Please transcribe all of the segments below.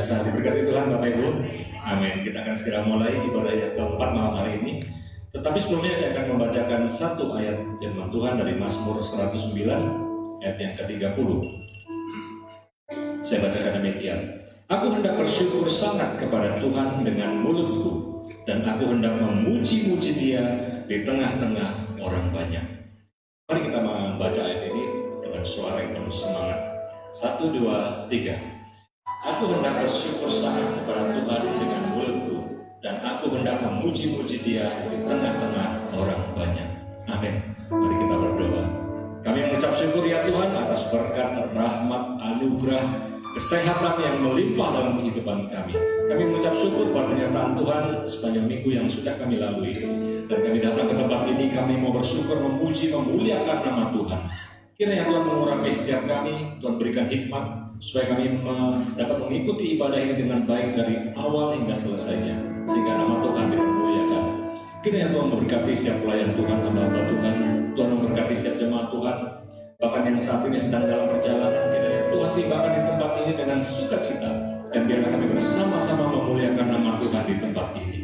biasa. Diberkati Tuhan Bapak Ibu. Amin. Kita akan segera mulai ibadah yang keempat malam hari ini. Tetapi sebelumnya saya akan membacakan satu ayat firman Tuhan dari Mazmur 109 ayat yang ke-30. Saya bacakan demikian. Aku hendak bersyukur sangat kepada Tuhan dengan mulutku, dan aku hendak memuji-muji Dia di tengah-tengah orang banyak. Mari kita membaca ayat ini dengan suara yang penuh semangat. 1, 2, 3. Aku hendak bersyukur sangat kepada Tuhan dengan mulutku, dan aku hendak memuji-muji Dia di tengah-tengah orang banyak. Amin. Mari kita berdoa. Kami mengucap syukur ya Tuhan atas berkat, rahmat, anugerah, kesehatan yang melimpah dalam kehidupan kami. Kami mengucap syukur pada penyertaan Tuhan sepanjang minggu yang sudah kami lalui. Dan kami datang ke tempat ini, kami mau bersyukur, memuji, memuliakan nama Tuhan. Kiranya Tuhan mengurapi setiap kami, Tuhan berikan hikmat, supaya kami dapat mengikuti ibadah ini dengan baik dari awal hingga selesainya, sehingga nama Tuhan dimuliakan. Kiranya Tuhan memberkati setiap pelayan Tuhan, hamba-hamba Tuhan. Tuhan memberkati setiap jemaat Tuhan, bahkan yang saat ini sedang dalam perjalanan. Kiranya Tuhan tibakan di tempat ini dengan sukacita, dan biarlah kami bersama-sama memuliakan nama Tuhan di tempat ini.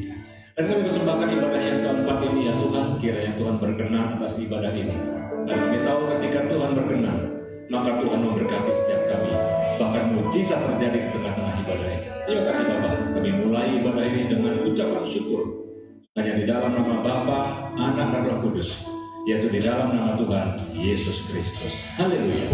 Dan kami persembahkan ibadah yang keempat ini ya Tuhan. Kiranya Tuhan berkenan atas ibadah ini. Dan kami tahu ketika Tuhan berkenan, maka Tuhan memberkati setiap kami. Bahkan mujizat terjadi di tengah-tengah ibadah ini. Terima kasih Bapak. Kami mulai ibadah ini dengan ucapan syukur. Hanya di dalam nama Bapa, Anak, dan Roh Kudus, yaitu di dalam nama Tuhan Yesus Kristus. Haleluya.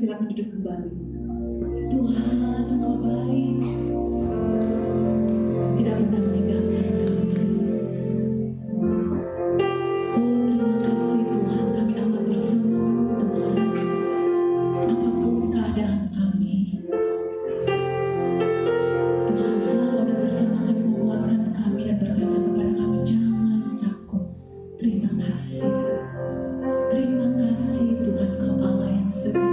Silakan duduk kembali. Tuhan, Engkau baik, tidak pernah meninggalkan kami. Oh, terima kasih Tuhan, kami amat bersemangat Tuhan, apapun keadaan kami. Tuhan selalu ada bersama kami, menguatkan kami dan berkata kepada kami, jangan takut. Terima kasih. Terima kasih Tuhan, Kau Allah yang setia.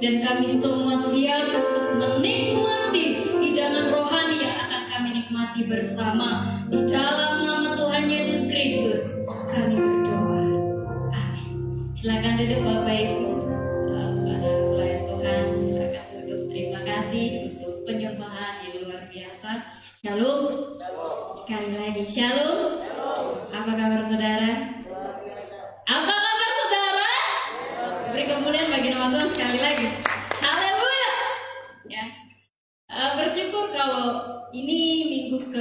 dan kami semua siap untuk menikmati hidangan rohani yang akan kami nikmati bersama. Di dalam nama Tuhan Yesus Kristus kami berdoa. Amin. Silakan duduk Bapak Ibu. Para pelayan Tuhan, silakan duduk. Terima kasih untuk penyembahan yang luar biasa. Shalom. Sekali lagi shalom. Apa kabar saudara? Apa kabar saudara? Beri kemuliaan bagi nama Tuhan sekali lagi. Haleluya. Ya. Bersyukur kalau ini minggu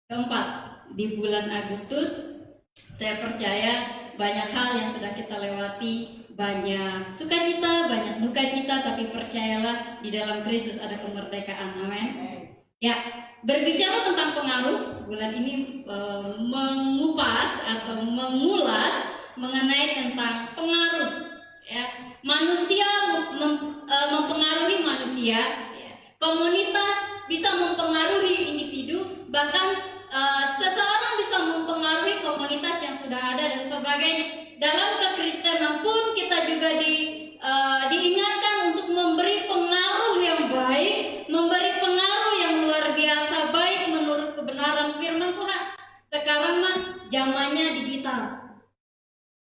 keempat di bulan Agustus. Saya percaya banyak hal yang sudah kita lewati, banyak sukacita, banyak duka cita, tapi percayalah di dalam Kristus ada kemerdekaan. Amin. Ya, berbicara tentang pengaruh, bulan ini mengupas atau mengulas mengenai tentang pengaruh. Ya, manusia mempengaruhi manusia. Ya. Komunitas bisa mempengaruhi individu, bahkan seseorang bisa mempengaruhi komunitas yang sudah ada dan sebagainya. Dalam kekristenan pun kita juga diingatkan untuk memberi pengaruh yang baik, memberi pengaruh yang luar biasa baik menurut kebenaran firman Tuhan. Sekarang mah zamannya digital,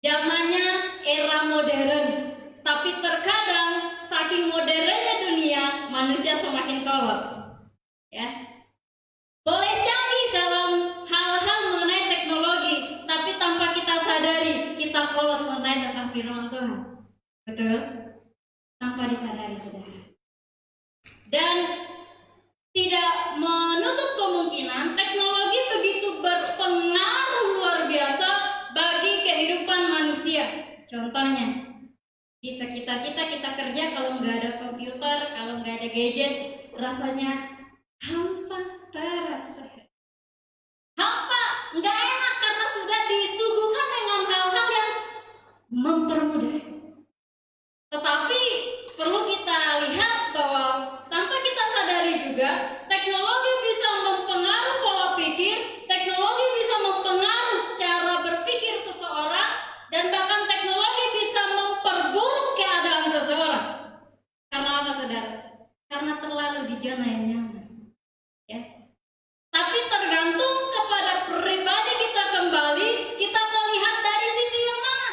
zamannya era modern, tapi terkadang saking modernnya dunia, manusia semakin kolot. Ya, boleh canggih dalam hal-hal mengenai teknologi, tapi tanpa kita sadari kita kolot mengenai tentang firman Tuhan. Betul? Tanpa disadari, saudara. Dan tidak menutup kemungkinan teknologi begitu berpengaruh luar biasa bagi kehidupan manusia. Contohnya, di sekitar kita kerja kalau nggak ada komputer, kalau nggak ada gadget, rasanya hampa terasa. Hampa, nggak enak karena sudah disuguhkan dengan hal-hal yang mempermudah. Tetapi perlu kita lihat bahwa tanpa kita sadari juga, teknologi bisa mempengaruhi pola pikir, teknologi bisa mempengaruhi cara berpikir seseorang, dan bahkan teknologi bisa memperburuk keadaan seseorang. Karena apa, saudara? Karena terlalu di zona yang nyaman. Ya. Tapi tergantung kepada pribadi kita kembali, kita mau lihat dari sisi yang mana.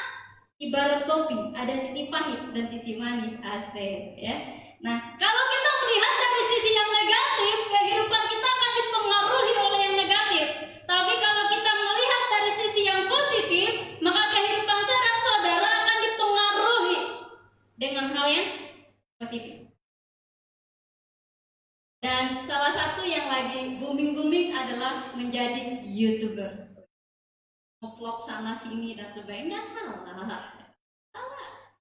Ibarat kopi, ada sisi pahit dan sisi manis, asik, ya. Nah, kalau kita melihat dari sisi yang negatif, kehidupan kita akan dipengaruhi oleh yang negatif. Tapi kalau kita melihat dari sisi yang positif, maka kehidupan saya dan saudara akan dipengaruhi dengan hal yang positif. Dan salah satu yang lagi booming adalah menjadi YouTuber. Vlog sana sini dan sebagainya, salah.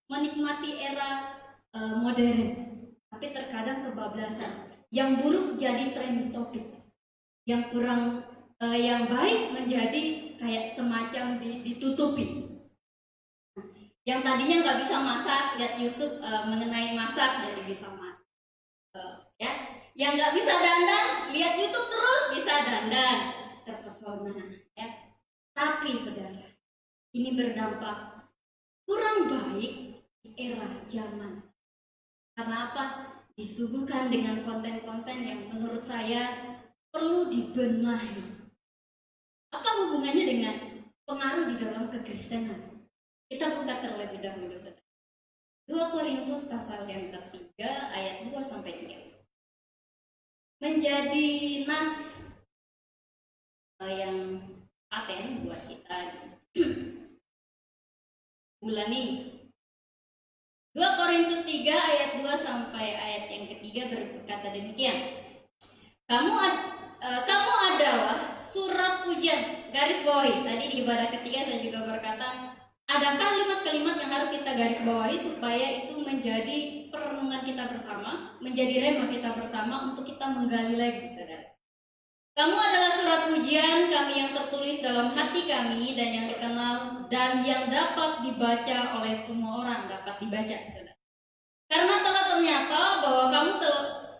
Menikmati era modern, tapi terkadang kebablasan. Yang buruk jadi trending topik, yang kurang, yang baik menjadi kayak semacam ditutupi. Yang tadinya nggak bisa masak, lihat YouTube mengenai masak jadi bisa masak, ya. Yang nggak bisa dandan, lihat YouTube terus bisa dandan, terpesona, ya. Tapi saudara, ini berdampak kurang baik di era zaman. Karena apa? Disuguhkan dengan konten-konten yang menurut saya perlu dibenahi. Apa hubungannya dengan pengaruh di dalam kekristenan? Kita buka terlebih dahulu, saudara. 2 Korintus pasal yang ketiga ayat 2-3. Menjadi nas yang paten buat kita bulan ini. 2 Korintus 3 ayat 2 sampai ayat yang ketiga berkata demikian. Kamu adalah surat pujian, garis bawahi. Tadi di ibadah ketiga saya juga berkata, ada kalimat-kalimat yang harus kita garis bawahi supaya itu menjadi perenungan kita bersama, menjadi rema kita bersama untuk kita menggali lagi, saudara. Kamu adalah surat pujian kami yang tertulis dalam hati kami dan yang dikenal dan yang dapat dibaca oleh semua orang, dapat dibaca, saudara. Karena telah ternyata bahwa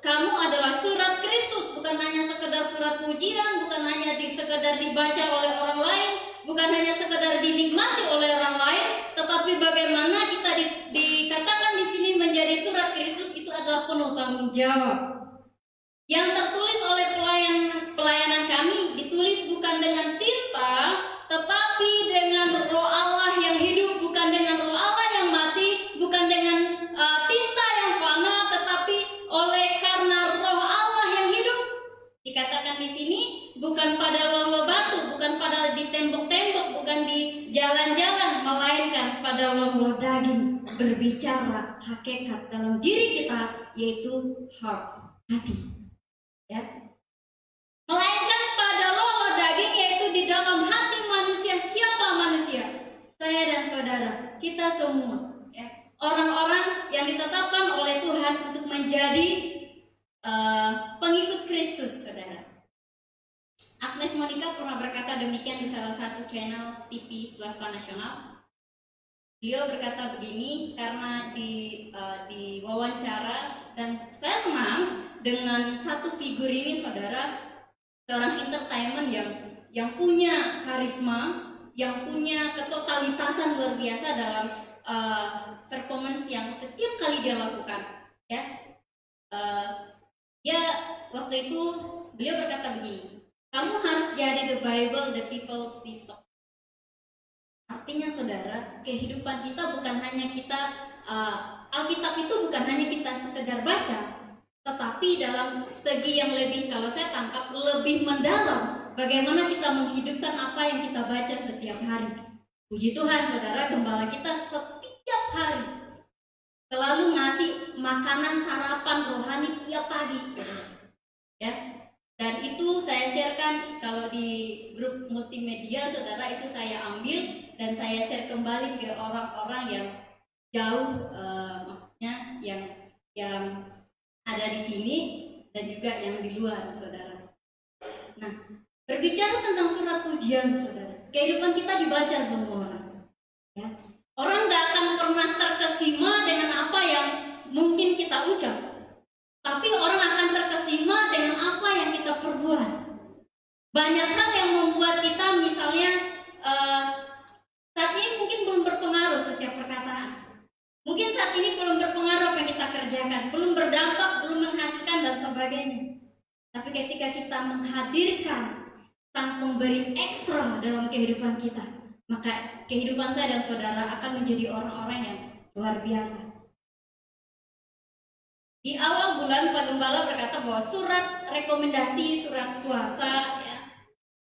kamu adalah surat Kristus, bukan hanya sekedar surat pujian, bukan hanya sekedar dibaca oleh orang lain, bukan hanya sekedar dinikmati oleh orang lain, tetapi bagaimana kita dikatakan di penuh tanggung jawab. Yang tertulis oleh pelayanan kami ditulis bukan dengan tinta, tetapi dengan Roh Allah yang hidup, bukan dengan Roh Allah yang mati, bukan dengan tinta yang fana, tetapi oleh karena Roh Allah yang hidup. Dikatakan di sini bukan pada loh batu, bukan pada di tembok-tembok, bukan di jalan-jalan, melainkan pada loh daging, berbicara hakikat dalam diri kita, yaitu hati. Ya. Melainkan pada loh daging, yaitu di dalam hati manusia. Siapa manusia? Saya dan saudara, kita semua, ya. Orang-orang yang ditetapkan oleh Tuhan untuk menjadi pengikut Kristus, saudara. Agnes Monica pernah berkata demikian di salah satu channel TV swasta nasional. Beliau berkata begini karena di wawancara, dan saya senang dengan satu figur ini, saudara, seorang entertainment yang punya karisma, yang punya ketotalitasan luar biasa dalam performance yang setiap kali dia lakukan. Ya, waktu itu beliau berkata begini, kamu harus jadi the Bible, the people's detox. Artinya, saudara, kehidupan kita bukan hanya Alkitab itu bukan hanya kita sekedar baca, tetapi dalam segi yang lebih, kalau saya tangkap, lebih mendalam, bagaimana kita menghidupkan apa yang kita baca setiap hari. Puji Tuhan, saudara, gembala kita setiap hari selalu ngasih makanan sarapan rohani tiap pagi, saudara. Ya. Dan itu saya sharekan kalau di grup multimedia, saudara, itu saya ambil dan saya share kembali ke orang-orang yang jauh, maksudnya yang ada di sini dan juga yang di luar, saudara. Nah, berbicara tentang surat pujian, saudara, kehidupan kita dibaca semua orang. Ya. Orang nggak akan pernah terkesima dengan apa yang mungkin kita ucap, tapi orang akan terkesima dengan apa yang kita perbuat. Banyak hal yang membuat kita, misalnya saat ini mungkin belum berpengaruh setiap perkataan. Mungkin saat ini belum berpengaruh apa yang kita kerjakan, belum berdampak, belum menghasilkan dan sebagainya. Tapi ketika kita menghadirkan Sang Pemberi ekstra dalam kehidupan kita, maka kehidupan saya dan saudara akan menjadi orang-orang yang luar biasa. Di awal bulan Pak Gembala berkata bahwa surat rekomendasi, surat kuasa, ya,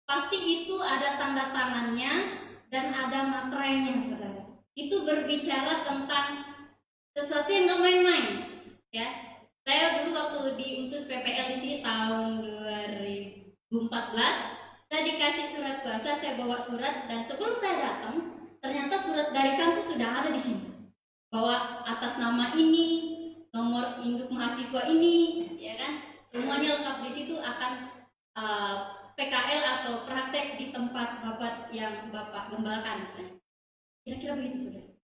pasti itu ada tanda tangannya dan ada materainya, saudara. Itu berbicara tentang sesuatu yang gak main-main, ya. Saya dulu waktu diutus PPL di sini tahun 2014, saya dikasih surat kuasa, saya bawa surat, dan sebelum saya datang, ternyata surat dari kampus sudah ada di sini. Bahwa atas nama ini, nomor induk mahasiswa ini, ya kan, semuanya lengkap di situ, akan PKL atau praktek di tempat Bapak yang Bapak gembalakan, misalnya. Kira-kira begitu, saudara.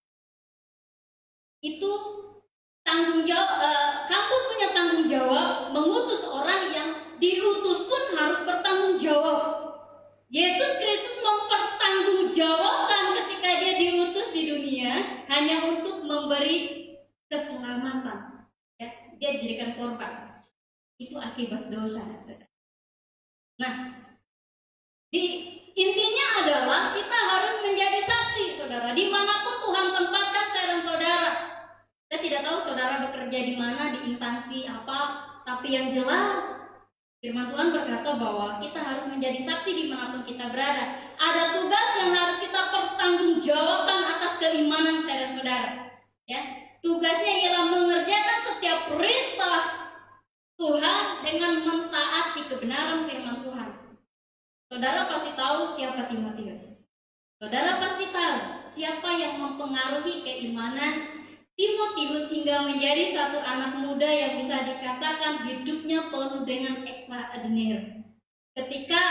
Itu tanggung jawab, kampus punya tanggung jawab mengutus orang yang diutus pun harus bertanggung jawab. Yesus Kristus mempertanggungjawabkan ketika dia diutus di dunia hanya untuk memberi keselamatan. Ya, dia dijadikan korban. Itu akibat dosa, saudara. Nah, intinya adalah kita harus menjadi saksi, saudara, dimanapun Tuhan tempatkan saya dan saudara. Saya tidak tahu saudara bekerja di mana, di instansi apa, tapi yang jelas firman Tuhan berkata bahwa kita harus menjadi saksi dimanapun kita berada. Ada tugas yang harus kita pertanggungjawabkan atas keimanan saya dan saudara. Ya, tugasnya ialah mengerjakan setiap perintah Tuhan dengan mentaati kebenaran firman Tuhan. Saudara pasti tahu siapa Timotius. Saudara pasti tahu siapa yang mempengaruhi keimanan Timotius hingga menjadi satu anak muda yang bisa dikatakan hidupnya penuh dengan extraordinary. Ketika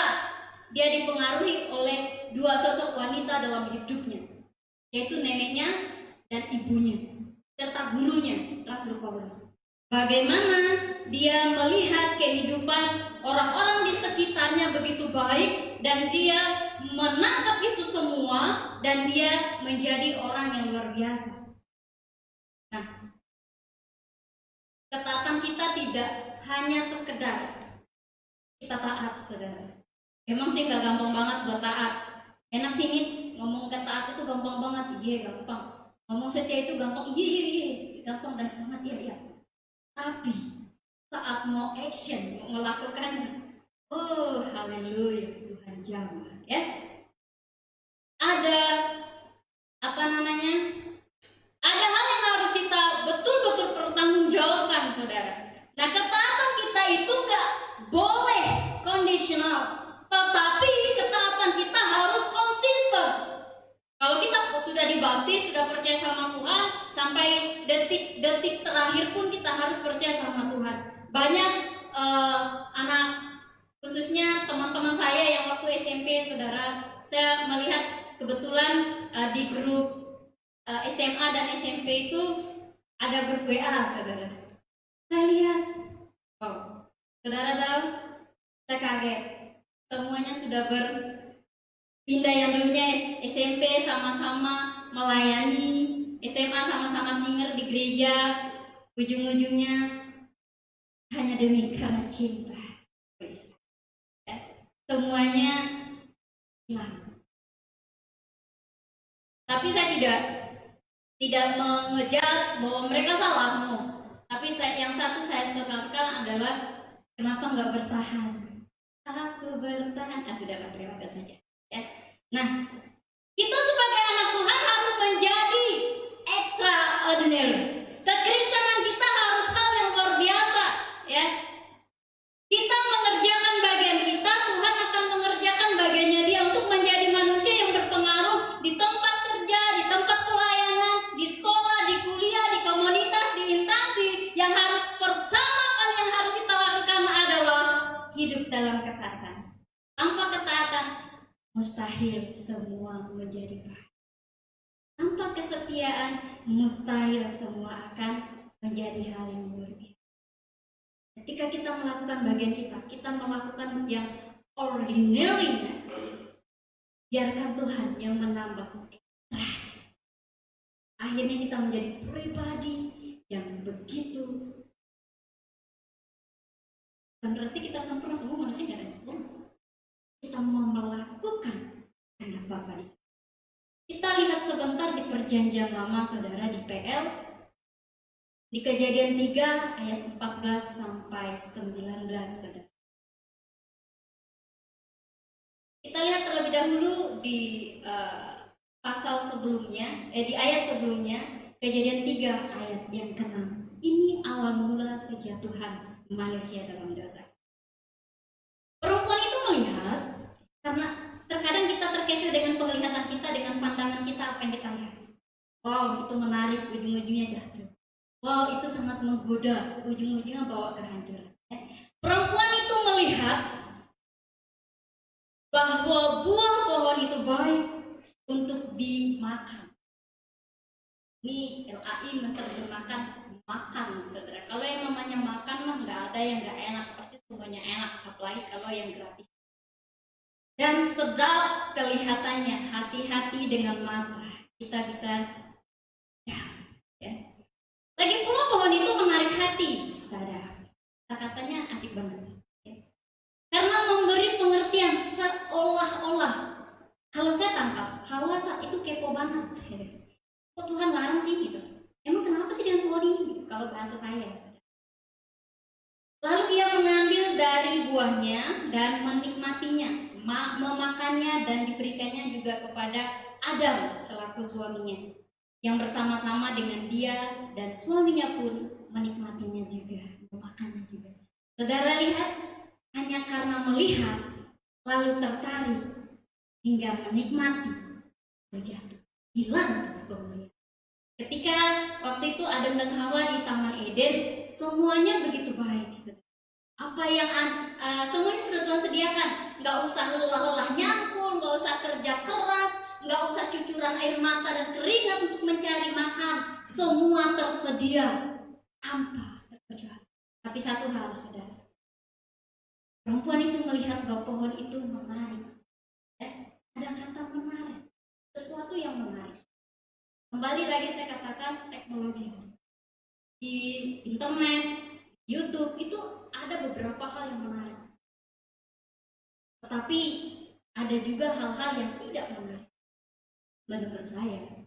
dia dipengaruhi oleh dua sosok wanita dalam hidupnya, yaitu neneknya dan ibunya, serta gurunya, Rasul Paulus. Bagaimana dia melihat kehidupan orang-orang di sekitarnya begitu baik, dan dia menangkap itu semua, dan dia menjadi orang yang luar biasa. Nah, Ketaatan kita tidak hanya sekedar kita taat, saudara. Memang sih gak gampang banget buat taat. Enak sih nih ngomong ke taat itu gampang banget, iya gampang. Ngomong setia itu gampang, iya, gampang dan semangat, iya. Tapi saat mau action, mau melakukan, oh haleluya, Tuhan jamah, ya. Ada apa namanya? Ada hal yang harus kita betul-betul pertanggungjawabkan, saudara. Nah, ketaatan kita itu nggak boleh kondisional, tetapi ketaatan kita harus konsisten. Kalau kita sudah dibaptis, sudah percaya sama Tuhan, sampai detik-detik terakhir pun kita harus percaya sama Tuhan. Banyak anak, khususnya teman-teman saya yang waktu SMP, saudara, saya melihat kebetulan di grup SMA dan SMP itu ada grup WA, saudara. Saya lihat, oh, saudara tahu, saya kaget. Semuanya sudah berpindah, yang dulunya SMP sama-sama melayani, SMA sama-sama singer di gereja, ujung-ujungnya hanya demi karena cinta. Semuanya hilang. Tapi saya tidak mengejudge bahwa mereka salah, no. Tapi yang satu saya sesalkan adalah kenapa nggak bertahan? Aku bertahan. Sudah terima saja. Ya. Nah, kita sebagai anak Tuhan harus menjadi extraordinary. Kekristenan kita harus hal yang luar biasa, ya. Kita mengerjakan bagian kita, Tuhan akan mengerjakan bagiannya Dia untuk menjadi manusia yang berpengaruh di tempat kerja, di tempat pelayanan, di sekolah, di kuliah, di komunitas, di instansi. Yang harus pertama kali yang harus kita lakukan adalah hidup dalam ketaatan. Tanpa ketaatan, mustahil semua menjadi baik. Tanpa kesetiaan, mustahil semua akan menjadi hal yang luar biasa. Ketika kita melakukan bagian kita melakukan yang ordinary, biarkan Tuhan yang menambah ekstra. Akhirnya kita menjadi pribadi yang begitu. Bukan berarti kita sempurna, semua manusia tidak sempurna. Kita mau melakukan kehendak Bapa di sana. Kita lihat sebentar di Perjanjian Lama, saudara, di PL, di Kejadian 3 ayat 14 sampai 19, saudara. Kita lihat terlebih dahulu di pasal sebelumnya, di ayat sebelumnya, Kejadian 3 ayat yang ke-6. Ini awal mula kejatuhan manusia dalam dosa. Perempuan itu melihat, karena terkadang kita terkecoh dengan penglihatan kita, dengan pandangan kita, apa yang kita lihat. Wow, itu menarik, ujung-ujungnya jatuh. Wow, itu sangat menggoda, ujung-ujungnya bawa kehancuran. Perempuan itu melihat bahwa buah pohon itu baik untuk dimakan. Ini LAI menerjemahkan makan, saudara. Kalau yang namanya makan mah nggak ada yang nggak enak, pasti semuanya enak, apalagi kalau yang gratis. Dan sedap kelihatannya, hati-hati dengan mata. Kita bisa ya. Lagi pula pohon itu menarik hati, saudara. Kata-katanya asik banget. Ya. Karena memberi pengertian seolah-olah. Kalau saya tangkap, Hawa saat itu kepo banget. Ya. Kok Tuhan larang sih gitu? Emang kenapa sih dengan pohon ini? Kalau bahasa saya. Lalu dia mengambil dari buahnya dan menikmatinya, memakannya dan diberikannya juga kepada Adam selaku suaminya, yang bersama-sama dengan dia, dan suaminya pun menikmatinya juga, memakannya juga. Saudara lihat, hanya karena melihat lalu tertarik hingga menikmati, jatuh, hilang kemudian. Ketika waktu itu Adam dan Hawa di Taman Eden, semuanya begitu baik. Apa yang semuanya sudah Tuhan sediakan, nggak usah lelah-lelah nyangkul, nggak usah kerja keras, nggak usah cucuran air mata dan keringat untuk mencari makan. Semua tersedia tanpa terkecuali. Tapi satu hal, saudara, perempuan itu melihat bahwa pohon itu menarik. Ada kata menarik, sesuatu yang menarik. Kembali lagi saya katakan teknologi di internet, YouTube itu ada beberapa hal yang menarik. Tetapi ada juga hal-hal yang tidak menarik menurut saya.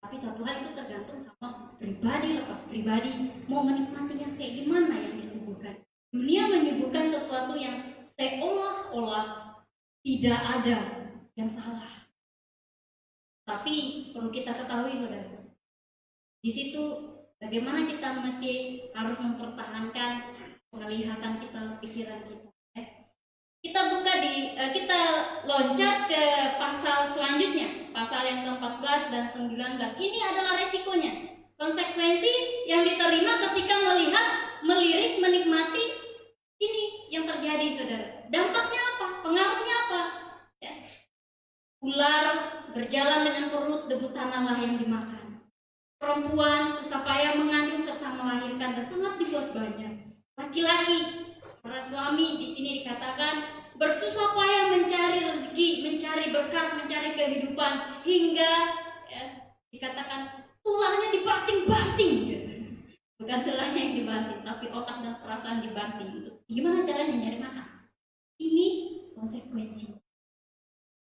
Tapi satu hal itu tergantung sama pribadi, lepas pribadi mau menikmati yang kayak gimana yang disuguhkan. Dunia menyuguhkan sesuatu yang seolah-olah tidak ada yang salah. Tapi perlu kita ketahui saudara, di situ bagaimana kita mesti harus mempertahankan penglihatan kita, pikiran kita. Kita kita loncat ke pasal selanjutnya, pasal yang ke-14 dan 19. Ini adalah resikonya, konsekuensi yang diterima ketika melirik, menikmati ini yang terjadi saudara. Dampaknya apa? Pengaruhnya apa? Ya. Ular berjalan dengan perut debu tanahlah yang dimakan. Perempuan susah payah mengandung serta melahirkan dan sangat dibuat banyak. Laki-laki, para suami di sini dikatakan bersusah payah mencari rezeki, mencari berkat, mencari kehidupan hingga ya, dikatakan tulangnya dibanting-banting. Bukan tulangnya yang dibanting, tapi otak dan perasaan dibanting. Untuk gimana caranya nyari makan? Ini konsekuensi,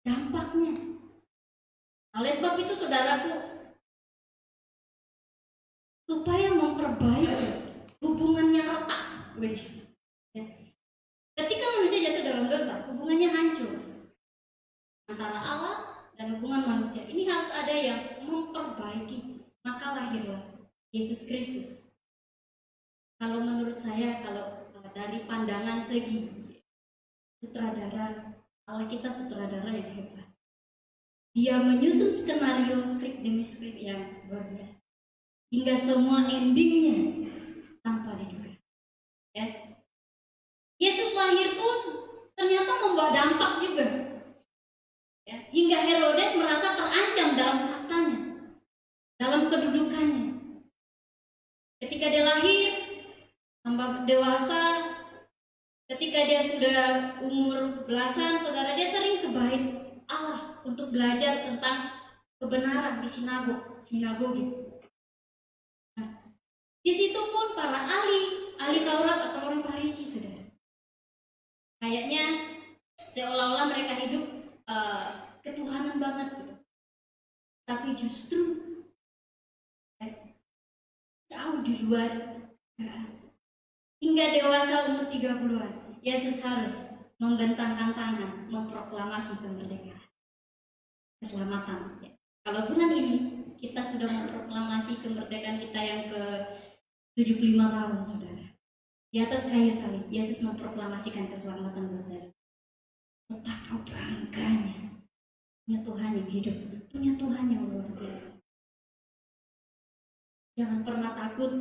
dampaknya. Oleh sebab itu saudaraku, supaya memperbaiki hubungannya retak, guys. Ya. Ketika manusia jatuh dalam dosa, hubungannya hancur antara Allah dan hubungan manusia. Ini harus ada yang memperbaiki. Maka lahirlah Yesus Kristus. Kalau menurut saya, kalau dari pandangan segi sutradara, Allah kita sutradara yang hebat. Dia menyusun skenario skrip demi skrip yang luar biasa, hingga semua endingnya tanpa diduga. Ya. Yesus lahir pun ternyata membawa dampak juga. Ya. Hingga Herodes merasa terancam dalam tahtanya, dalam kedudukannya. Ketika dia lahir, tambah dewasa, ketika dia sudah umur belasan, saudara, dia sering ke bait Allah untuk belajar tentang kebenaran di sinagogi. Nah, di situ pun para ahli Taurat atau orang Farisi, saudara, kayaknya seolah-olah mereka hidup ketuhanan banget gitu. Tapi justru jauh di luar. Hingga dewasa umur 30-an, Yesus harus membentangkan tangan, memproklamasi kemerdekaan, keselamatan. Ya. Kalau bulan ini kita sudah memproklamasi kemerdekaan kita yang ke 75 tahun, saudara. Di atas kayu salib, Yesus memproklamasikan keselamatan buat saya. Betapa bangganya punya Tuhan yang hidup, punya Tuhan yang luar biasa. Jangan pernah takut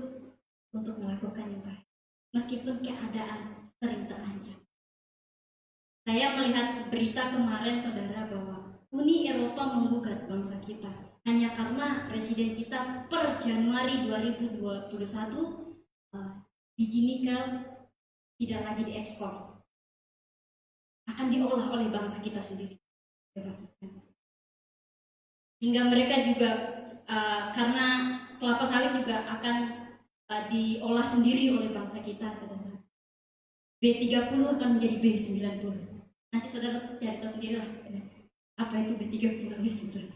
untuk melakukan yang baik, meskipun keadaan sering terancam. Saya melihat berita kemarin, saudara, bahwa Uni Eropa menggugat bangsa kita hanya karena presiden kita per Januari 2021 biji nikel tidak lagi diekspor, akan diolah oleh bangsa kita sendiri. Hingga mereka juga karena kelapa sawit juga akan diolah sendiri oleh bangsa kita, saudara. B30 akan menjadi B90. Nanti saudara cari tahu sendirilah apa itu B30, B90.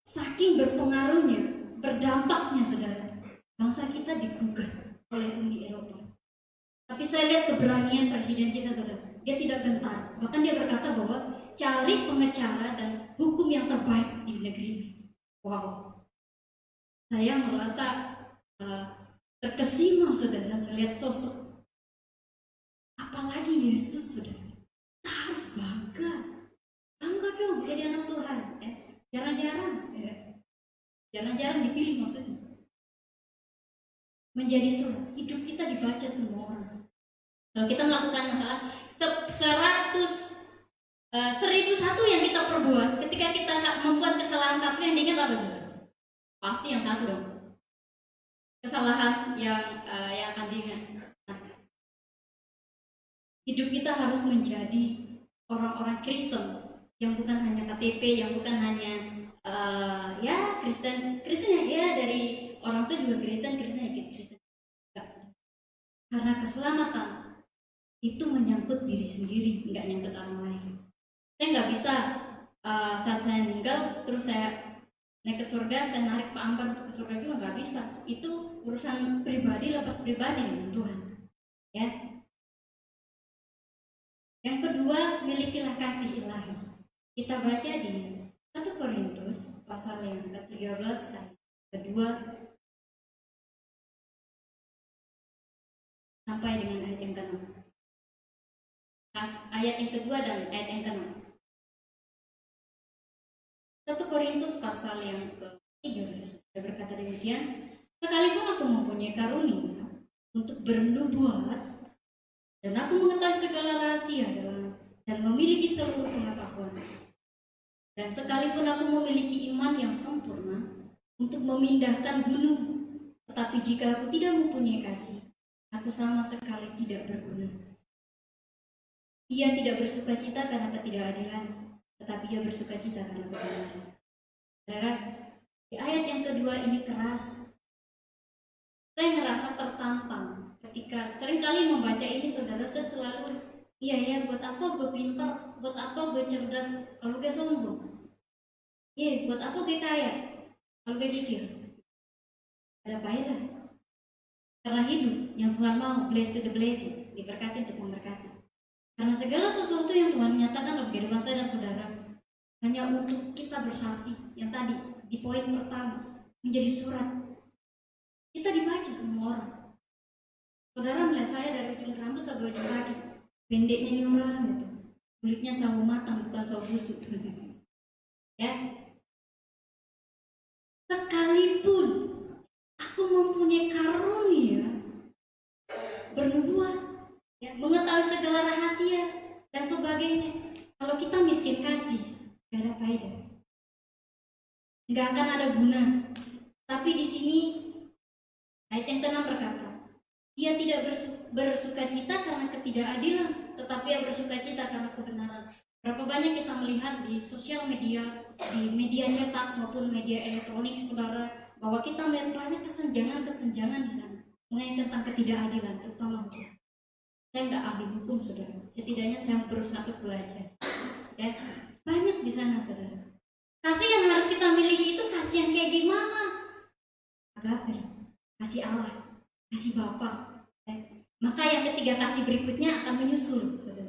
Saking berpengaruhnya, berdampaknya, saudara, bangsa kita digugat oleh Uni Eropa. Tapi saya lihat keberanian presiden kita, saudara. Dia tidak gentar. Bahkan dia berkata bahwa cari pengacara dan hukum yang terbaik di negeri ini. Wow. Saya merasa terkesima, saudara, melihat sosok. Apalagi Yesus, saudara. Kita harus bangga dong jadi anak Tuhan. Jarang-jarang dipilih, maksudnya. Menjadi surat hidup kita dibaca semua orang. Kalau kita melakukan masalah 1001 yang kita perbuat, ketika kita membuat kesalahan satu, yang diingat apa, saudara? Pasti yang satu dong. Kesalahan yang akan diingat. Nah, hidup kita harus menjadi orang-orang Kristen yang bukan hanya KTP, yang bukan hanya Kristen ya dari orang tua juga Kristen ya Kristen. Karena keselamatan itu menyangkut diri sendiri, nggak nyangkut orang lain. Saya nggak bisa saat saya meninggal terus saya naik ke surga, saya narik Pak Ambar untuk ke surga juga nggak bisa. Itu urusan pribadi, lepas pribadi dengan Tuhan. Ya. Yang kedua, milikilah kasih ilahi. Kita baca di 1 Korintus pasal yang ke-13 ayat kedua sampai dengan ayat yang ke-6. Ayat yang kedua dan ayat yang ke-6. 1 Korintus pasal yang ke-13 berkata demikian, sekalipun aku mempunyai karunia untuk bernubuat dan aku mengetahui segala rahasia dan memiliki seluruh pengetahuan, dan sekalipun aku memiliki iman yang sempurna untuk memindahkan gunung, tetapi jika aku tidak mempunyai kasih, aku sama sekali tidak berguna. Ia tidak bersukacita karena ketidakadilan, tetapi ia bersukacita karena kebenaran. Saudara, di ayat yang kedua ini keras. Saya ngerasa tertantang ketika seringkali membaca ini, saudara. Saya selalu, iya ya, buat apa gue pintar, buat apa gue cerdas kalau gue sombong, iya, buat apa gue kaya kalau gue jujur. Ada faedah. Karena hidup yang Tuhan mau, blessed to the blessed, diberkati untuk memberkati. Karena segala sesuatu yang Tuhan nyatakan dalam kehidupan saya dan saudara hanya untuk kita bersaksi. Yang tadi di poin pertama menjadi surat. Kita dibaca semua orang. Saudara melihat saya dari ujung rambut sampai ujung kaki. Pendeknya ini orang gitu. Kulitnya sawo matang bukan sawo busuk. Ya. Sekalipun aku mempunyai karunia bernubuat, ya, mengetahui segala rahasia dan sebagainya, kalau kita miskin kasih, gak ada faedah, nggak akan ada guna. Tapi di sini ayat yang ke-6 berkata, ia tidak bersukacita karena ketidakadilan, tetapi ia bersukacita karena kebenaran. Berapa banyak kita melihat di sosial media, di media cetak maupun media elektronik, saudara, bahwa kita melihat banyak kesenjangan-kesenjangan di sana mengenai tentang ketidakadilan, terutama hukum. Saya nggak ahli hukum, saudara. Setidaknya saya berusaha untuk belajar. Ya, banyak di sana, saudara. Kasih yang harus kita miliki itu kasih yang kayak gimana? Agape, kasih Allah, kasih Bapa. Ya. Maka yang ketiga kasih berikutnya akan menyusul, saudara.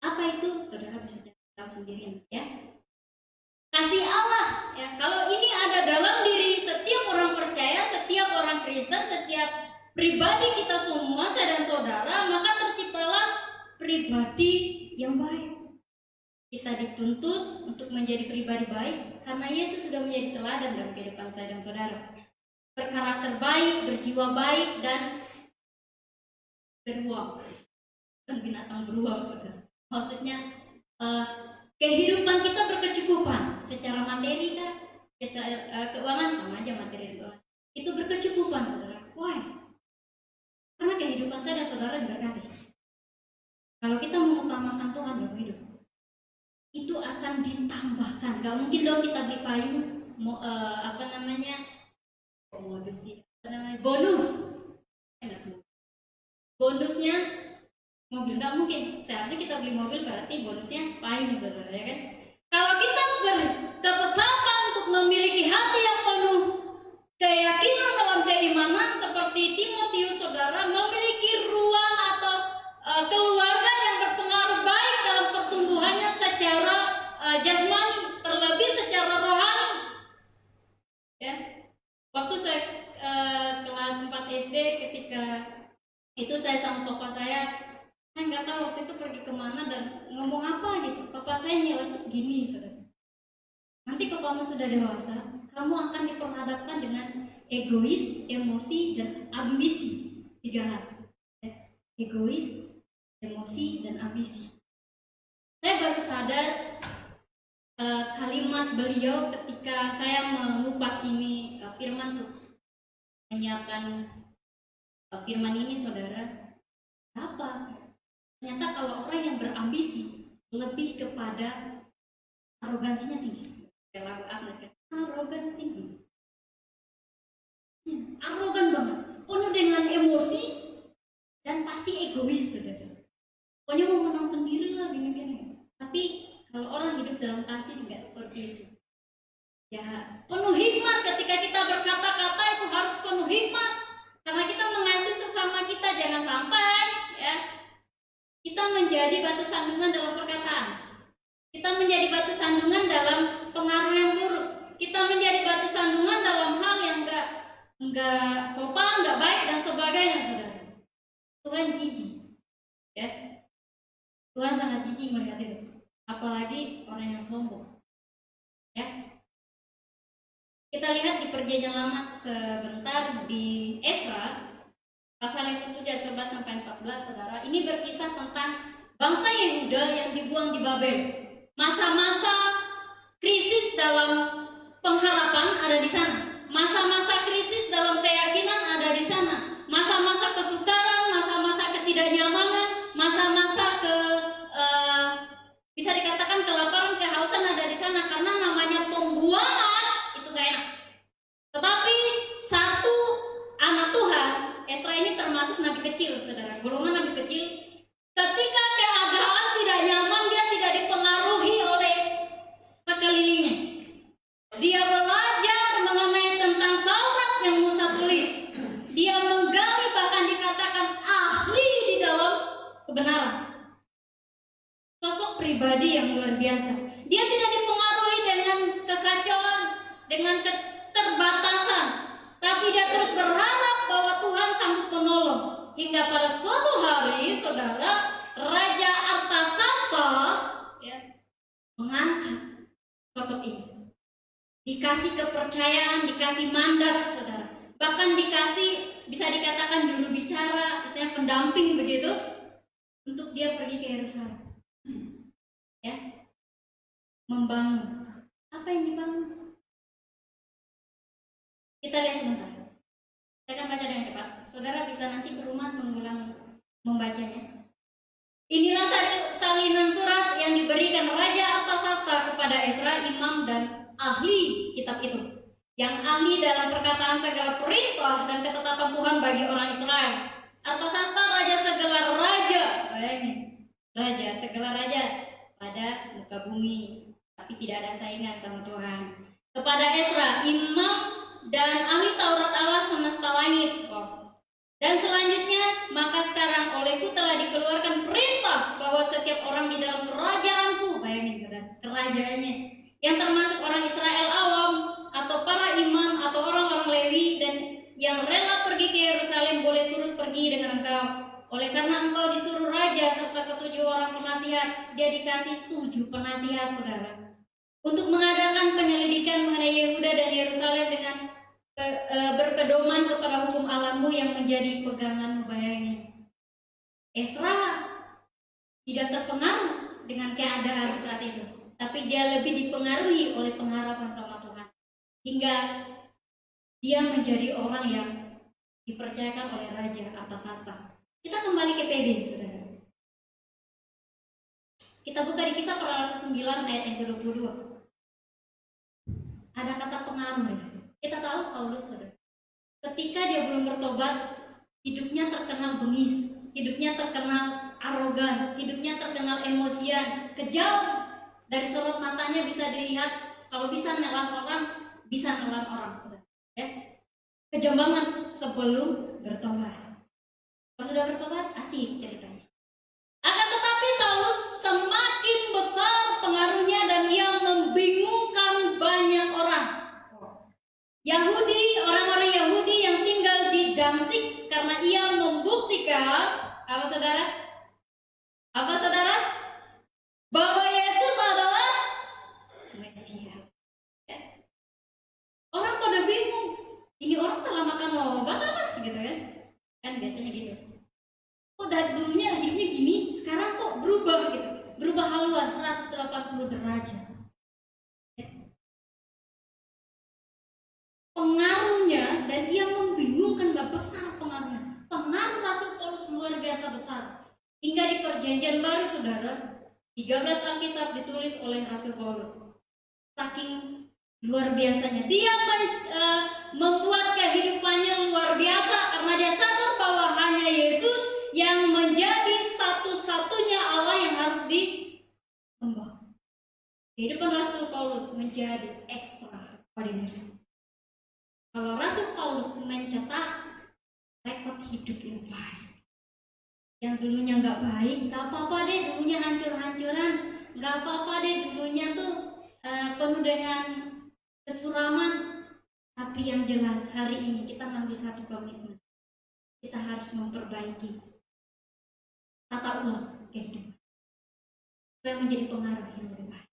Apa itu? Saudara bisa tahu sendirian, ya. Kasih Allah, ya. Kalau ini ada dalam diri setiap orang percaya, setiap orang Kristen, setiap pribadi kita semua, saya dan saudara, maka terciptalah pribadi yang baik. Kita dituntut untuk menjadi pribadi baik karena Yesus sudah menjadi teladan dalam kehidupan saya dan saudara. Berkarakter baik, berjiwa baik, dan beruang. Dan binatang beruang, saudara. Maksudnya kehidupan kita berkecukupan secara materi kan, secara keuangan sama aja, materi dan keuangan. Itu berkecukupan, saudara. Why? Karena kehidupan saya dan saudara diberkati. Kalau kita mengutamakan Tuhan dalam hidup, itu akan ditambahkan. Gak mungkin dong kita beli payung, bonus. Bonusnya mobil, nggak mungkin. Seharusnya kita beli mobil berarti bonusnya payung, saudara, ya kan? Kalau kita berketetapan untuk memiliki hati yang penuh keyakinan dalam keimanan seperti Timotius, saudara, memiliki ruang atau keluarga yang berpengaruh baik dalam pertumbuhannya secara jasmani, terlebih secara rohani. Ya, waktu saya kelas 4 SD, ketika itu saya sama papa saya nggak tahu waktu itu pergi kemana dan ngomong apa gitu. Papa saya nyeletuk gini, saudara. Nanti kalau kamu sudah dewasa, kamu akan diperhadapkan dengan egois, emosi, dan ambisi. 3 hal. Egois, emosi, dan ambisi. Saya baru sadar kalimat beliau ketika saya mengupas ini firman tuh, menyiapkan firman ini, saudara. Apa? Ternyata kalau orang yang berambisi lebih kepada arogansinya tinggi. Lagu Agnes kan, arogansi, arogan banget, penuh dengan emosi dan pasti egois, saudara. Pokoknya mau menang sendiri lah, gini-gini. Tapi kalau orang hidup dalam kasih nggak seperti itu. Ya, penuh hikmat. Ketika kita berkata-kata itu harus penuh hikmat, karena kita mengasihi sesama kita. Jangan sampai ya kita menjadi batu sandungan dalam perkataan. Kita menjadi batu sandungan dalam pengaruh yang buruk. Kita menjadi batu sandungan dalam hal yang enggak sopan, enggak baik dan sebagainya, saudara. Tuhan jijik, ya. Tuhan sangat jijik melihat itu. Apalagi orang yang sombong, ya. Kita lihat di Perjanjian Lama sebentar di Esra pasal yang ke-7 11 sampai 14, saudara. Ini berkisah tentang bangsa Yehuda yang dibuang di Babel. Masa-masa krisis dalam pengharapan ada di sana. Masa-masa krisis dalam keyakinan ada di sana. Masa-masa kesukaran, masa-masa ketidaknyamanan, masa-masa bisa dikatakan kelaparan, kehausan ada di sana, karena namanya pembuangan itu gak enak. Tetapi satu anak Tuhan, Esra ini termasuk nabi kecil, saudara, golongan nabi kecil. Ketika keadaan tidak nyaman, dia tidak dipengaruhi oleh sekelilingnya. Dia belajar mengenai tentang Taurat yang Musa tulis. Dia menggali, bahkan dikatakan ahli di dalam kebenaran. Sosok pribadi yang luar biasa. Dia tidak dipengaruhi dengan kekacauan, dengan keterbatasan, tapi dia terus berharap bahwa Tuhan sanggup menolong. Hingga pada suatu hari, saudara, Raja Artasasta ya, mengangkat sosok ini. Dikasih kepercayaan, dikasih mandat, saudara. Bahkan dikasih, bisa dikatakan juru bicara, misalnya pendamping begitu, untuk dia pergi ke Yerusalem. Ya, membangun. Apa yang dibangun? Kita lihat sebentar. Saya akan baca dengan cepat. Saudara bisa nanti ke rumah mengulang membacanya. Inilah salinan surat yang diberikan Raja Artasasta kepada Esra, imam dan ahli kitab itu, yang ahli dalam perkataan segala perintah dan ketetapan Tuhan bagi orang Israel. Artasasta raja segala raja, bayangin, raja segala raja pada muka bumi, tapi tidak ada saingan sama Tuhan. Kepada Esra, imam dan ahli Taurat Allah semesta langit. Dan selanjutnya, maka sekarang olehku telah dikeluarkan perintah bahwa setiap orang di dalam kerajaanku, bayangin saudara, kerajaannya, yang termasuk orang Israel awam, atau para imam, atau orang-orang Lewi, dan yang rela pergi ke Yerusalem boleh turut pergi dengan engkau. Oleh karena engkau disuruh raja serta ke-7 orang penasihat, dia dikasih 7 penasihat, saudara, untuk mengadakan penyelidikan mengenai Yehuda dan Yerusalem dengan berpedoman kepada hukum Allahmu yang menjadi pegangan. Bayangin, Esra tidak terpengaruh dengan keadaan saat itu, tapi dia lebih dipengaruhi oleh pengharapan sama Tuhan, hingga dia menjadi orang yang dipercayakan oleh Raja Artasasta. Kita kembali ke PB, saudara. Kita buka di Kisah Para Rasul 9 ayat yang ke-22. Ada kata pengaruh. Kita tahu Saulus, saudara, ketika dia belum bertobat, hidupnya terkenal bengis, hidupnya terkenal arogan, hidupnya terkenal emosian, kejam. Dari sorot matanya bisa dilihat, kalau bisa nelan orang, bisa nelan orang, saudara. Ya, kejam banget sebelum bertobat. Kalau sudah bertobat, asik ceritanya. Akan tetapi Saulus semakin besar pengaruhnya dan dia membingungkan banyak orang. Yahudi, orang-orang Yahudi yang tinggal di Damsyik, karena ia membuktikan apa saudara? Apa saudara? Bahwa Yesus adalah Mesias. Ya. Orang pada bingung, ini orang salah makan obat apa gitu kan? Kan biasanya gitu. Kok dari dulunya hidupnya gini, sekarang kok berubah gitu? Berubah haluan 180 derajat. Pengaruhnya, dan ia membingungkan, gak besar pengaruhnya. Pengaruh Rasul Paulus luar biasa besar. Hingga di Perjanjian Baru, saudara, 13 Alkitab ditulis oleh Rasul Paulus. Saking luar biasanya, dia membuat kehidupannya luar biasa karena dia sadar bahwa hanya Yesus yang menjadi extraordinary. Kalau Rasul Paulus mencetak rekod hidup yang baik, yang dulunya nggak baik, nggak apa-apa deh dulunya hancur-hancuran, nggak apa-apa deh dulunya tuh penuh dengan kesuraman, tapi yang jelas hari ini kita ngambil satu komitmen, kita harus memperbaiki tata ulang kehidupan supaya menjadi pengaruh yang lebih baik,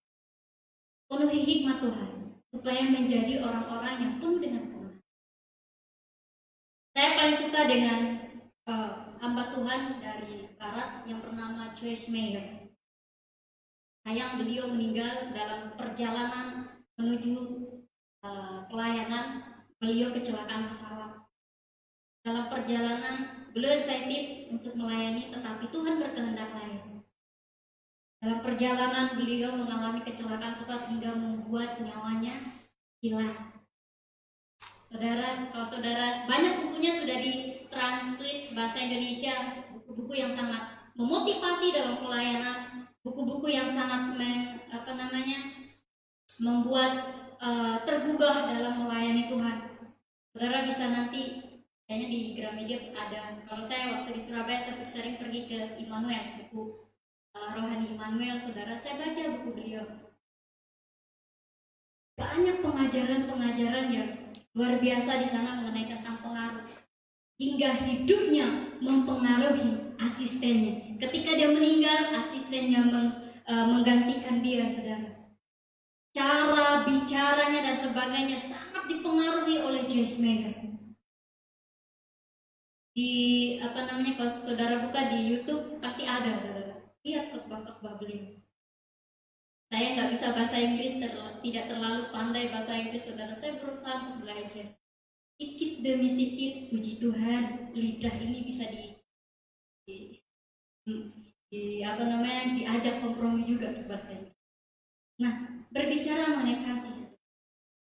penuhi hikmat Tuhan supaya menjadi orang-orang yang penuh dengan kemenangan. Saya paling suka dengan hamba Tuhan dari Barat yang bernama Joyce Meyer. Sayang beliau meninggal dalam perjalanan menuju pelayanan. Beliau kecelakaan pesawat. Dalam perjalanan beliau excited untuk melayani, tetapi Tuhan berkehendak lain. Dalam perjalanan beliau mengalami kecelakaan pesawat hingga membuat nyawanya hilang. Saudara, kalau saudara, banyak bukunya sudah ditranslate bahasa Indonesia, buku-buku yang sangat memotivasi dalam pelayanan, buku-buku yang sangat membuat tergugah dalam melayani Tuhan. Saudara bisa nanti, kayaknya di Gramedia ada. Kalau saya waktu di Surabaya saya sering pergi ke Immanuel, buku Rohani Immanuel. Saudara, saya baca buku beliau. Banyak pengajaran-pengajaran yang luar biasa di sana mengenai tentang pengaruh, hingga hidupnya mempengaruhi asistennya. Ketika dia meninggal, asistennya menggantikan dia, saudara. Cara bicaranya dan sebagainya sangat dipengaruhi oleh Joyce Meyer. Kalau saudara buka di YouTube pasti ada, saudara. Lihat khotbah-khotbah beliau. Saya nggak bisa bahasa Inggris, tidak terlalu pandai bahasa Inggris, saudara. Saya berusaha untuk belajar. Sedikit demi sedikit, puji Tuhan, lidah ini bisa diajak kompromi juga ke bahasa Inggris. Nah, berbicara mengenai kasih.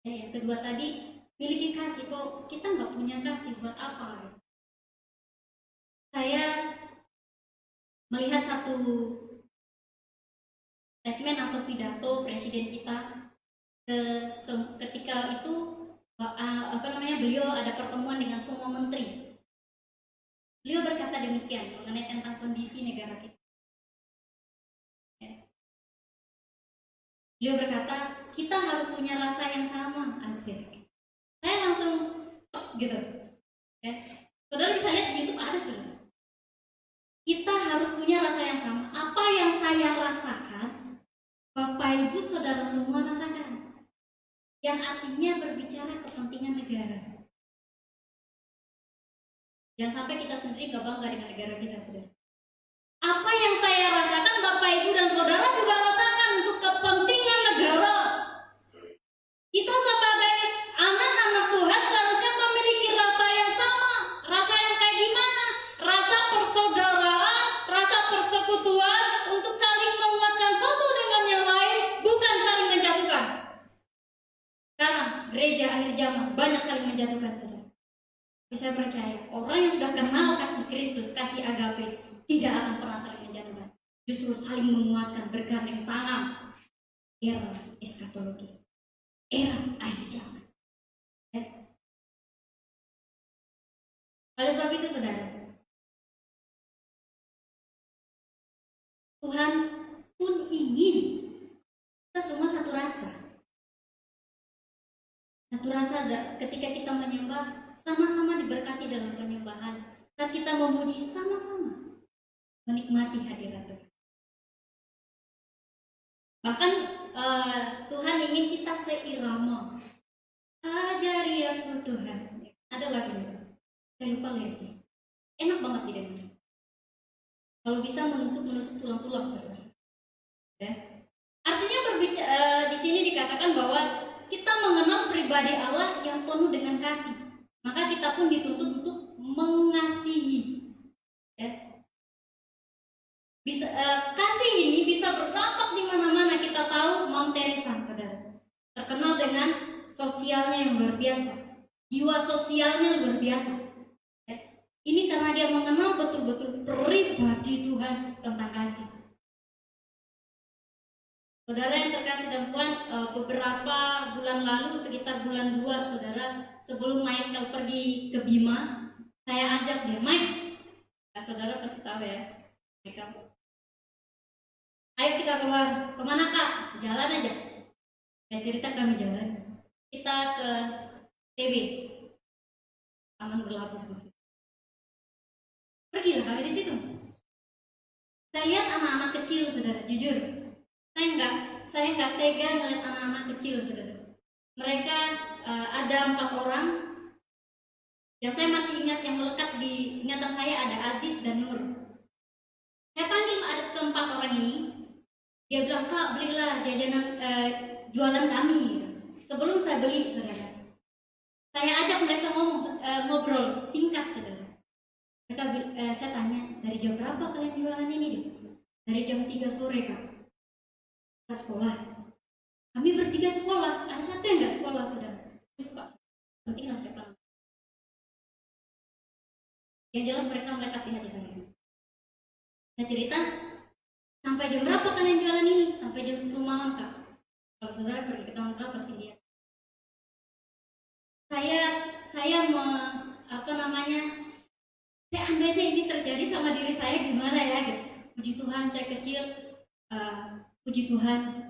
Yang kedua tadi, miliki kasih. Kok kita nggak punya kasih, buat apa? Saya melihat satu statement atau pidato presiden kita ketika itu beliau ada pertemuan dengan semua menteri. Beliau berkata demikian mengenai tentang kondisi negara kita. Beliau berkata, kita harus punya rasa yang sama, asik. Saya langsung gitu. Saudara bisa lihat di YouTube ada sih. Kita harus punya rasa yang sama. Apa yang saya rasakan, Bapak Ibu Saudara semua rasakan. Yang artinya berbicara kepentingan negara. Jangan sampai kita sendiri gak bangga dengan negara kita, saudara. Apa yang saya rasakan, Bapak Ibu dan Saudara juga rasakan untuk kepentingan negara. Kita sebagai anak-anak Tuhan seharusnya memiliki rasa yang sama. Rasa yang kayak gimana? Rasa persaudaraan, rasa persekutuan untuk saling menguatkan satu dengan yang lain, bukan saling menjatuhkan. Sekarang gereja akhir zaman banyak saling menjatuhkan, saudara. Tapi saya percaya orang yang sudah kenal kasih Kristus, kasih agape, tidak akan pernah saling menjatuhkan. Justru saling menguatkan, bergandeng tangan. Era eskatologi, era akhir zaman. Oleh sebab itu, saudara, Tuhan pun ingin kita semua satu rasa. Satu rasa ketika kita menyembah, sama-sama diberkati dalam penyembahan. Saat kita memuji, sama-sama menikmati hadirat Tuhan. Bahkan Tuhan ingin kita seirama. Ajari aku Tuhan. Ada lagu itu. Saya lupa liriknya. Enak banget didengar. Kalau bisa menusuk tulang-tulang, saudara. Ya. Artinya di sini dikatakan bahwa kita mengenal pribadi Allah yang penuh dengan kasih. Maka kita pun dituntut untuk mengasihi. Ya. Kasih ini bisa berdampak di mana-mana. Kita tahu Mom Teresa, saudara, terkenal dengan sosialnya yang luar biasa, jiwa sosialnya luar biasa. Ini karena dia mengenal betul-betul pribadi Tuhan tentang kasih. Saudara yang terkasih dan Tuhan, beberapa bulan lalu, sekitar bulan 2, saudara, sebelum Michael pergi ke Bima, saya ajak dia, Mike, saudara pasti tahu ya, Michael. Ayo kita keluar, kemana kak? Jalan aja. Saya cerita kami jalan. Kita ke TB, Taman Berlabuh. Pergilah kami di situ. Saya lihat anak-anak kecil, saudara, jujur. Saya nggak tega melihat anak-anak kecil, saudara. Mereka ada 4 orang. Yang saya masih ingat, yang melekat di ingatan saya ada Aziz dan Nur. Saya panggil ada keempat orang ini. Dia bilang, Kak, belilah jajanan jualan kami. Sebelum saya beli, saudara, saya ajak mereka ngobrol singkat, saudara. Saya tanya, dari jam berapa kalian jualan ini? Dari jam 3 sore, Kak. Ke sekolah. Kami bertiga sekolah. Ada satu yang nggak sekolah, saudara. Pak, pentinglah saya pelan. Yang jelas mereka melekat di hati saya. Saya cerita, sampai jam berapa kalian jualan ini? Sampai jam 10 malam, Kak. Kalau saudara pergi ke tahun berapa sih lihat? Saya saya andainya ini terjadi sama diri saya gimana ya gitu. Puji Tuhan saya kecil, puji Tuhan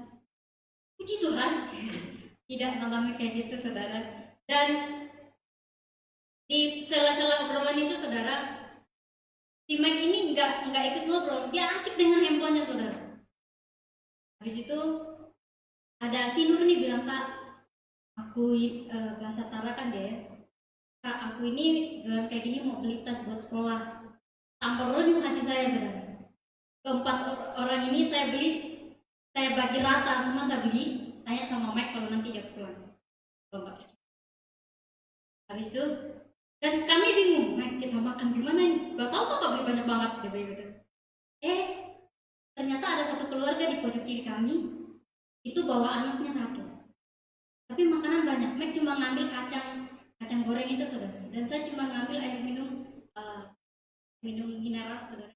tidak mengalami kayak gitu, saudara. Dan di sela-sela obrolan itu, saudara, si Mike ini nggak ikut ngobrol, dia asik dengan handphonenya, saudara. Habis itu ada si Nur nih bilang, Kak, aku bahasa Tara kan dia, Kak, aku ini jualan kayak gini mau beli tas buat sekolah. Tanpa renyuh hati saya, saudara. Keempat orang ini saya bagi rata semua, saya beli. Tanya sama Mike kalau nanti dia pulang. Habis itu, dan kami bingung, Mike, kita makan gimana ini? Gak tau kok beli banyak banget, gitu. Ternyata ada satu keluarga di pojok kiri kami, itu bawa anaknya 1. Tapi makanan banyak. Mike cuma ngambil kacang goreng itu, saudara. Dan saya cuma ngambil air minum mineral, saudara.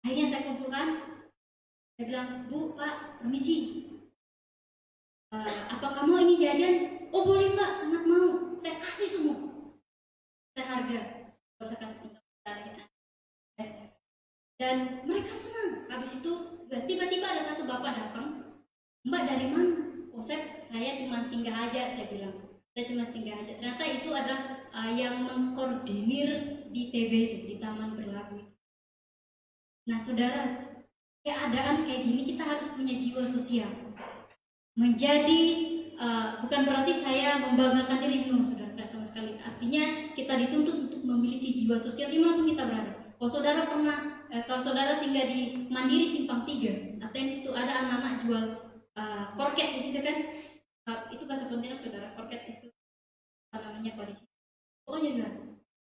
Akhirnya saya kumpulkan. Saya bilang, Bu, Pak, permisi. Apakah mau ini jajan? Oh boleh, Mbak, sangat mau. Saya kasih semua. Saya harga. Kalau saya kasih tinggal. Dan mereka senang. Habis itu tiba-tiba ada satu bapak datang. Mbak, dari mana? Oh, saya cuma singgah aja, saya bilang. Saya cuma singgah aja. Ternyata itu adalah yang mengkoordinir di TB itu, di Taman Berlabuh. Nah, saudara, keadaan kayak gini kita harus punya jiwa sosial. Menjadi bukan berarti saya membanggakan diri, no, saudara, tidak sama sekali. Artinya kita dituntut untuk memiliki jiwa sosial dimanapun kita berada. Kalau saudara singgah di Mandiri Simpang 3, atau yang situ ada anak-anak jual korket di situ kan, itu bahasa Pontianak, saudara. Korket itu apa namanya, kondisi. Pokoknya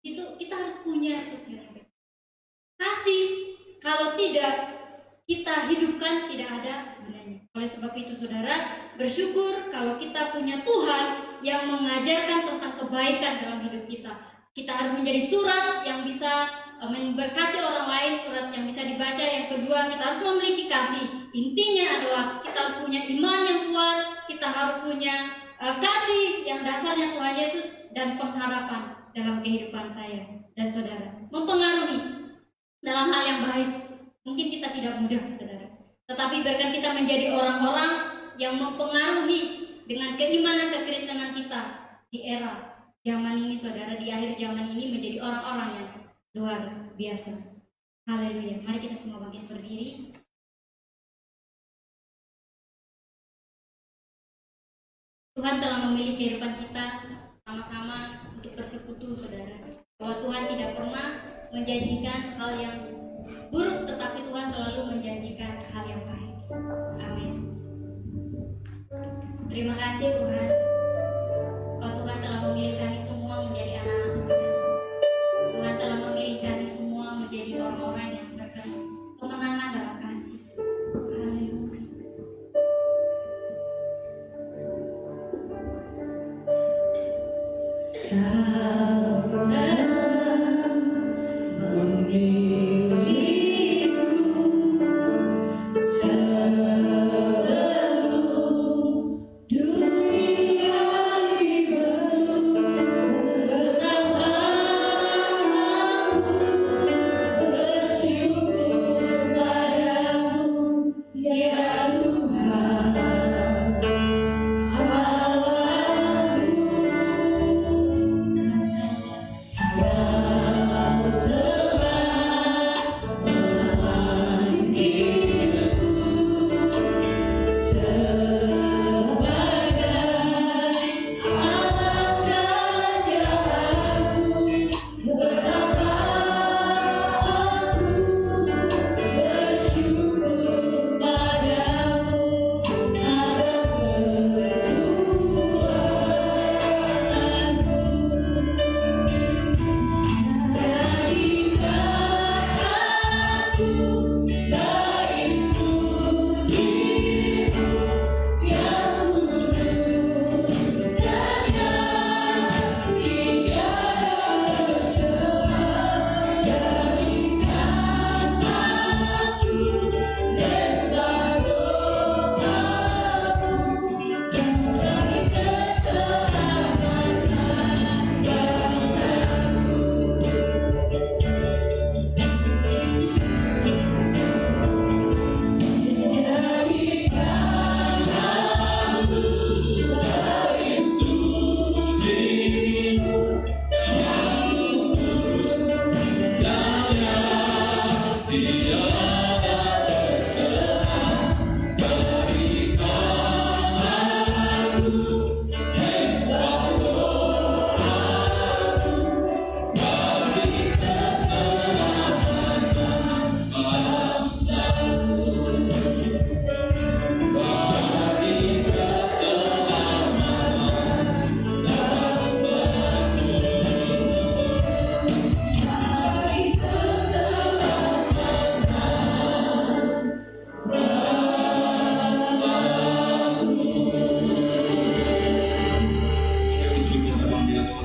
itu kita harus punya sosial yang baik. Kasih, kalau tidak kita hidupkan, tidak ada gunanya. Oleh sebab itu, saudara, bersyukur kalau kita punya Tuhan yang mengajarkan tentang kebaikan dalam hidup kita. Kita harus menjadi surat yang bisa memberkati orang lain, surat yang bisa dibaca. Yang kedua, kita harus memiliki kasih. Intinya adalah kita harus punya iman yang kuat, kita harus punya kasih yang dasarnya Tuhan Yesus, dan pengharapan dalam kehidupan saya dan saudara. Mempengaruhi dalam hal yang baik. Mungkin kita tidak mudah, saudara, tetapi biarkan kita menjadi orang-orang yang mempengaruhi dengan keimanan kekristenan kita di era zaman ini, saudara. Di akhir zaman ini menjadi orang-orang yang luar biasa. Haleluya. Mari kita semua bangkit berdiri. Tuhan telah memilih kehidupan kita sama-sama untuk bersekutu, saudara. Bahwa Tuhan tidak pernah menjanjikan hal yang buruk, tetapi Tuhan selalu menjanjikan hal yang baik. Amin. Terima kasih Tuhan. Kau Tuhan telah memilih kami semua menjadi anak-anak Tuhan. Tuhan telah memilih kami semua menjadi orang-orang yang berkemenangan dalam kasih. Haleluya. Memilihku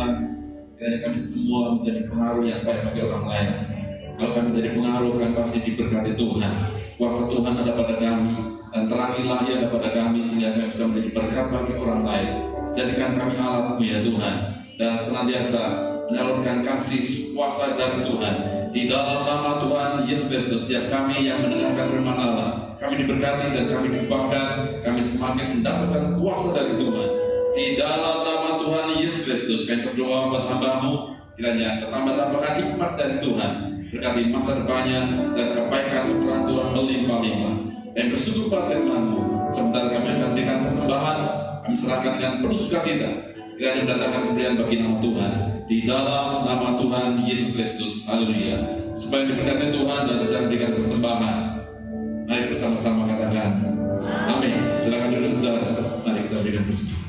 Tuhan, kiranya kami semua menjadi pengaruh yang baik bagi orang lain. Kalau kami menjadi pengaruh, kami pasti diberkati Tuhan. Kuasa Tuhan ada pada kami, dan terang ilahi ada pada kami, sehingga kami bisa menjadi berkat bagi orang lain. Jadikan kami alat-Mu ya Tuhan, dan senantiasa menyalurkan kasih kuasa dari Tuhan. Di dalam nama Tuhan Yesus Kristus, setiap kami yang mendengarkan firman Allah, kami diberkati dan kami diubahkan, kami semakin mendapatkan kuasa dari Tuhan. Di dalam nama Tuhan Yesus Kristus, kami berdoa buat hamba-Mu, kiranya bertambah dapatkan hikmat dari Tuhan, berkati masa depannya, dan kebaikan putra Tuhan melimpah-limpah. Dan bersyukur pada firman-Mu, sementara kami akan berikan persembahan, kami serahkan dengan penuh sukacita, kiranya mendatangkan pemberian bagi nama Tuhan. Di dalam nama Tuhan Yesus Kristus, haleluya. Supaya diberkati Tuhan dan bisa memberikan persembahan. Mari bersama-sama katakan amin. Silakan duduk saudara. Mari kita berikan persembahan.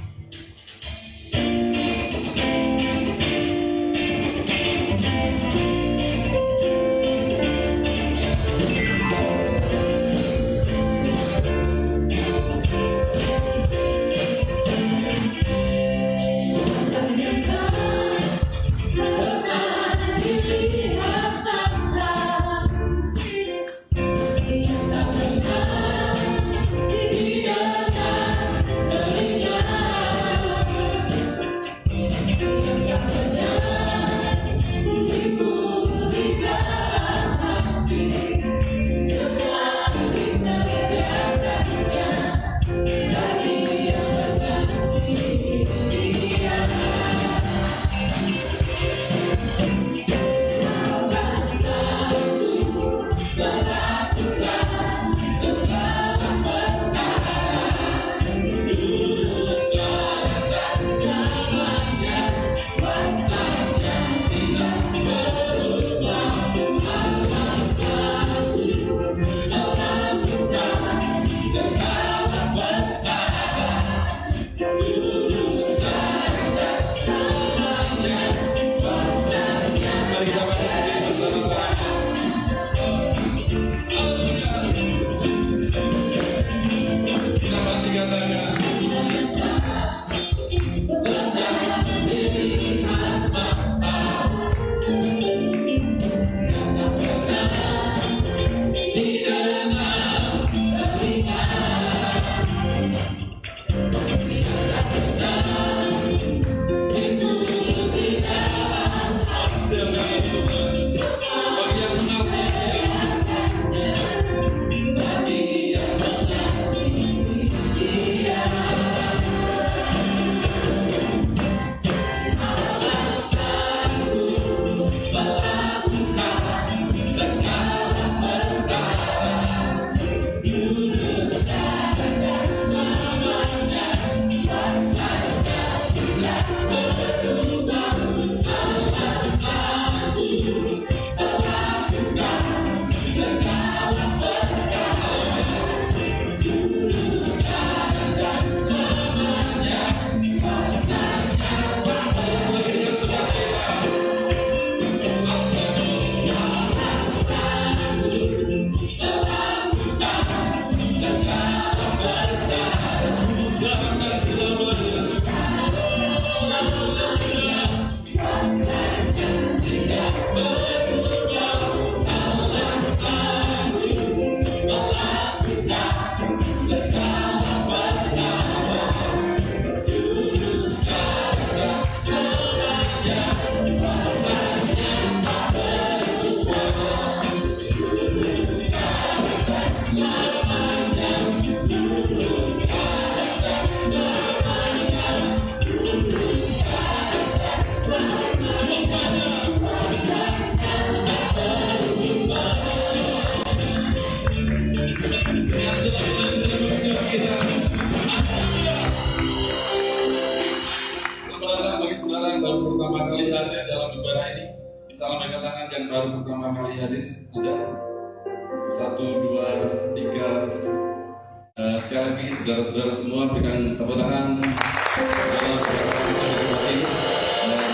Saudara-saudara semua berikan tepuk tangan. Dan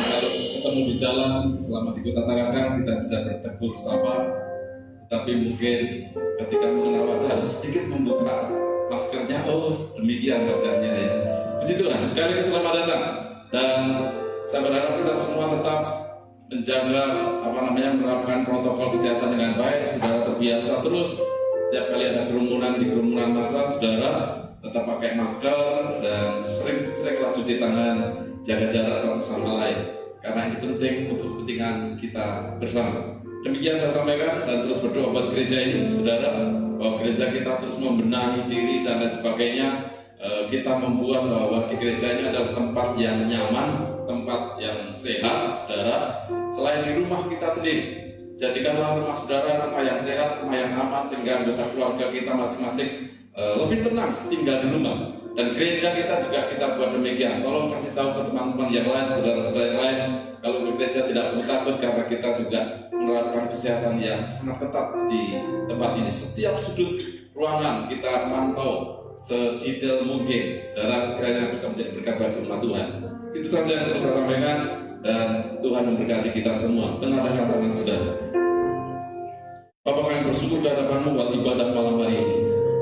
kalau ketemu di jalan selama di Kota Tarakan kita bisa bertegur sapa. Tetapi mungkin ketika mengenal wajah harus sedikit membuka maskernya. Oh demikian wajahnya ya. Puji Tuhan. Sekali lagi selamat datang. Dan Saya berharap kita semua tetap menjaga menerapkan protokol kesehatan dengan baik. Saudara terbiasa terus setiap kali ada kerumunan di kerumunan massa, saudara tetap pakai masker dan sering-seringlah cuci tangan, jaga jarak satu sama lain, karena ini penting untuk kepentingan kita bersama. Demikian saya sampaikan, dan terus berdoa buat gereja ini, saudara, bahwa gereja kita terus membenahi diri dan lain sebagainya. Kita membuat bahwa di gereja ini adalah tempat yang nyaman, tempat yang sehat, saudara. Selain di rumah kita sendiri, jadikanlah rumah saudara rumah yang sehat, rumah yang aman, sehingga anggota keluarga kita masing-masing lebih tenang tinggal di rumah. Dan gereja kita juga kita buat demikian. Tolong kasih tahu ke teman-teman yang lain, saudara-saudara yang lain, kalau di gereja tidak perlu takut, karena kita juga menerapkan kesehatan yang sangat ketat di tempat ini. Setiap sudut ruangan kita pantau sedetail mungkin. Saudara, kiranya bisa menjadi berkat bagi umat Tuhan. Itu saja yang perlu saya sampaikan, dan Tuhan memberkati kita semua. Tenangkan tangan saudara. Bapak, kami bersyukur di hadapan-Mu buat ibadah malam hari ini.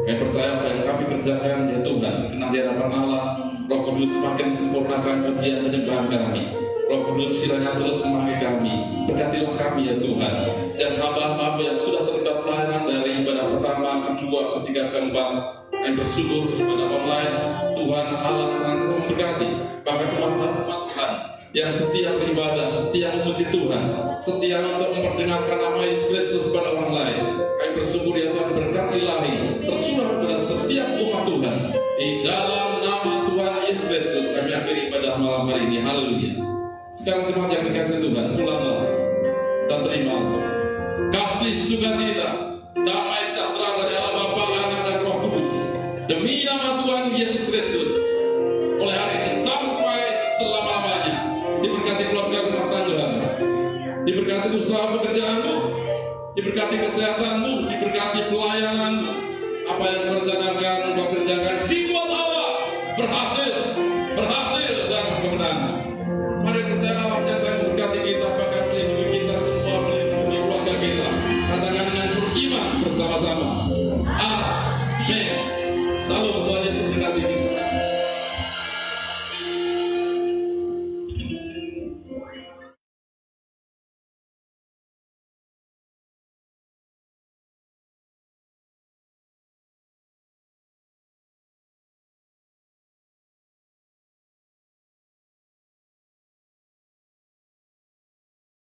Kami percaya apa yang kami kerjakan, ya Tuhan, kenal di hadapan Allah, Roh Kudus semakin sempurnakan pujian penyembahan kami. Roh Kudus kiranya terus memakai kami. Berkatilah kami, ya Tuhan. Setiap hamba-hamba yang sudah terlibat pelayanan dari ibadah pertama, kedua, ketiga, keempat, kami bersyukur ibadah online, Tuhan Allah senantiasa memberkati. Bahkan umat-umat Tuhan yang setia beribadah, setia memuji Tuhan, setia untuk memperdengarkan nama Yesus Kristus pada orang lain. Kami bersyukur, ya Tuhan, berkat ilahi tercurah pada setiap umat Tuhan. Di dalam nama Tuhan Yesus Kristus kami akhiri ibadah malam hari ini. Haleluya. Sekarang jemaat yang dikasih Tuhan, pulanglah dan terimalah kasih sukacita, damai sejahtera dari Allah Bapa, Anak dan Roh Kudus, demi nama Tuhan Yesus Kristus, mulai hari ini sampai selama-lamanya. Diberkati keluarga rumah tanggamu, diberkati usaha pekerjaanmu, diberkati kesehatanmu, diberkati pelayananmu. Apa yang perencanakan, Engkau kerjakan, dibuat Allah berhasil.